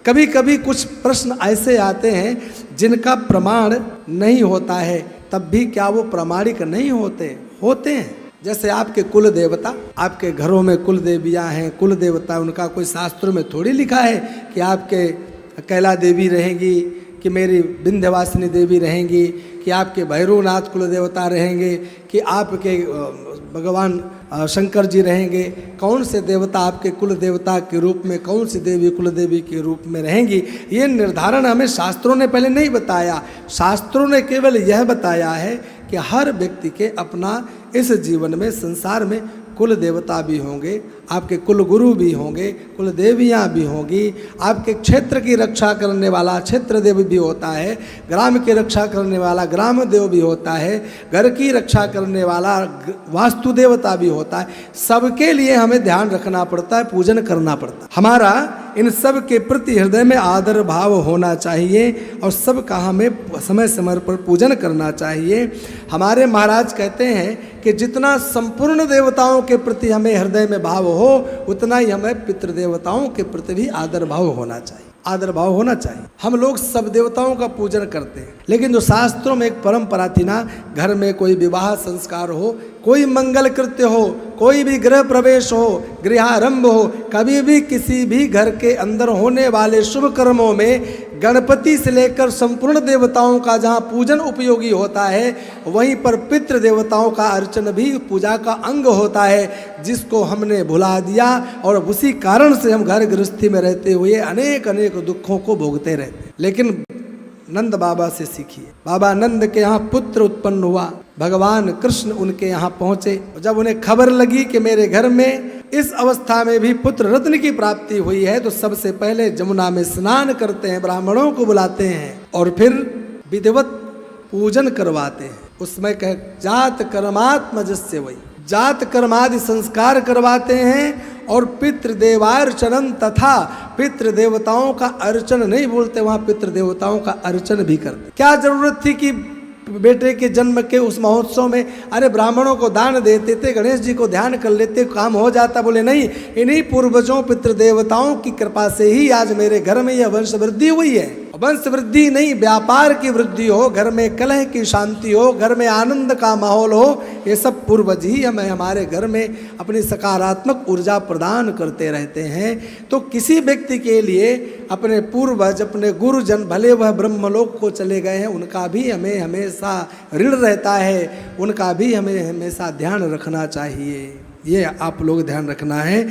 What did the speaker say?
कभी कभी कुछ प्रश्न ऐसे आते हैं जिनका प्रमाण नहीं होता है, तब भी क्या वो प्रामाणिक नहीं होते हैं। जैसे आपके कुल देवता, आपके घरों में कुल देवियाँ हैं, कुल देवता, उनका कोई शास्त्रों में थोड़ी लिखा है कि आपके कैला देवी रहेंगी, कि मेरी विंध्यवासिनी देवी रहेंगी, कि आपके भैरवनाथ कुल देवता रहेंगे, कि आपके भगवान शंकर जी रहेंगे। कौन से देवता आपके कुल देवता के रूप में, कौन सी देवी कुल देवी के रूप में रहेंगी, ये निर्धारण हमें शास्त्रों ने पहले नहीं बताया। शास्त्रों ने केवल यह बताया है कि हर व्यक्ति के अपना इस जीवन में, संसार में कुल देवता भी होंगे, आपके कुल गुरु भी होंगे, कुल देवियाँ भी होंगी, आपके क्षेत्र की रक्षा करने वाला क्षेत्र देव भी होता है, ग्राम की रक्षा करने वाला ग्राम देव भी होता है, घर की रक्षा करने वाला वास्तु देवता भी होता है। सबके लिए हमें ध्यान रखना पड़ता है, पूजन करना पड़ता है। हमारा इन सब के प्रति हृदय में आदर भाव होना चाहिए और सबका हमें समय समय पर पूजन करना चाहिए। हमारे महाराज कहते हैं कि जितना संपूर्ण देवताओं के प्रति हमें हृदय में भाव हो, उतना ही हमें पितृदेवताओं के प्रति भी आदर भाव होना चाहिए, आदर भाव होना चाहिए। हम लोग सब देवताओं का पूजन करते हैं, लेकिन जो शास्त्रों में एक परंपरा थी ना, घर में कोई विवाह संस्कार हो, कोई मंगल कृत्य हो, कोई भी गृह प्रवेश हो, गृहारंभ हो, कभी भी किसी भी घर के अंदर होने वाले शुभ कर्मों में गणपति से लेकर संपूर्ण देवताओं का जहाँ पूजन उपयोगी होता है, वहीं पर पितृ देवताओं का अर्चन भी पूजा का अंग होता है, जिसको हमने भुला दिया और उसी कारण से हम घर गृहस्थी में रहते हुए अनेक अनेक दुखों को भोगते रहते। लेकिन नंद बाबा से सीखिए। बाबा नंद के यहाँ पुत्र उत्पन्न हुआ, भगवान कृष्ण उनके यहाँ पहुँचे। जब उन्हें खबर लगी कि मेरे घर में इस अवस्था में भी पुत्र रत्न की प्राप्ति हुई है, तो सबसे पहले जमुना में स्नान करते हैं, ब्राह्मणों को बुलाते हैं और फिर विधिवत पूजन करवाते हैं। उसमें कह जात कर्मात्मजस्य वही, जात कर्मादि संस्कार करवाते हैं और पितृदेवार्चनम तथा पितृदेवताओं का अर्चन नहीं बोलते, वहाँ पितृदेवताओं का अर्चन भी करते। क्या जरूरत थी कि बेटे के जन्म के उस महोत्सव में अरे ब्राह्मणों को दान देते थे, गणेश जी को ध्यान कर लेते, काम हो जाता। बोले नहीं, इन्हीं पूर्वजों पितृदेवताओं की कृपा से ही आज मेरे घर में यह वंश वृद्धि हुई है। वंश वृद्धि नहीं, व्यापार की वृद्धि हो, घर में कलह की शांति हो, घर में आनंद का माहौल हो, ये सब पूर्वज ही हमें हमारे घर में अपनी सकारात्मक ऊर्जा प्रदान करते रहते हैं। तो किसी व्यक्ति के लिए अपने पूर्वज, अपने गुरुजन, भले वह ब्रह्मलोक को चले गए हैं, उनका भी हमें हमेशा ऋण रहता है, उनका भी हमें हमेशा ध्यान रखना चाहिए। ये आप लोग ध्यान रखना है।